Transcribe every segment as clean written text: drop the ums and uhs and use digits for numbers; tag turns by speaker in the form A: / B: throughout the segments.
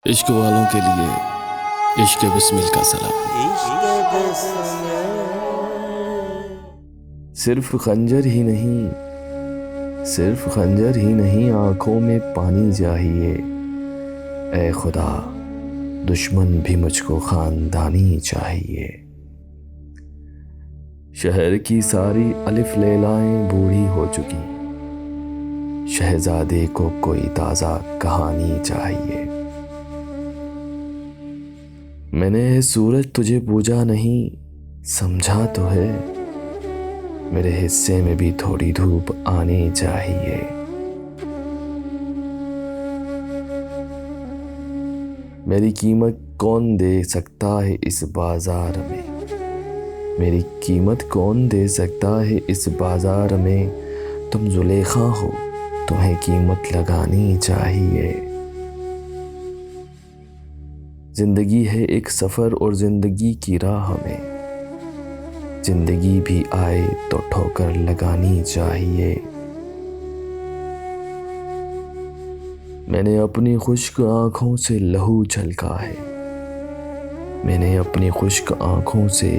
A: इश्क वालों के लिए इश्क बिस्मिल का सलाम।
B: सिर्फ खंजर ही नहीं, सिर्फ खंजर ही नहीं, आंखों में पानी चाहिए। ऐ खुदा, दुश्मन भी मुझको खानदानी चाहिए। शहर की सारी अलिफ लैलाएं बूढ़ी हो चुकी, शहजादे को कोई ताज़ा कहानी चाहिए। मैंने सूरज तुझे पूजा नहीं, समझा तो है, मेरे हिस्से में भी थोड़ी धूप आनी चाहिए। मेरी कीमत कौन दे सकता है इस बाजार में, मेरी कीमत कौन दे सकता है इस बाजार में। तुम जुलेखा हो, तुम्हें कीमत लगानी चाहिए। जिंदगी है एक सफ़र और जिंदगी की राह में, जिंदगी भी आए तो ठोकर लगानी चाहिए। मैंने अपनी खुश्क आंखों से लहू छलका है, मैंने अपनी खुश्क आंखों से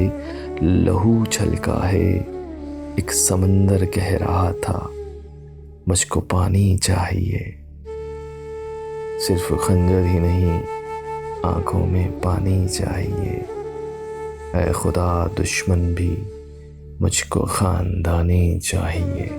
B: लहू छलका है। एक समंदर कह रहा था मुझको पानी चाहिए। सिर्फ खंजर ही नहीं, आंखों में पानी चाहिए। ऐ खुदा, दुश्मन भी मुझको खानदानी चाहिए।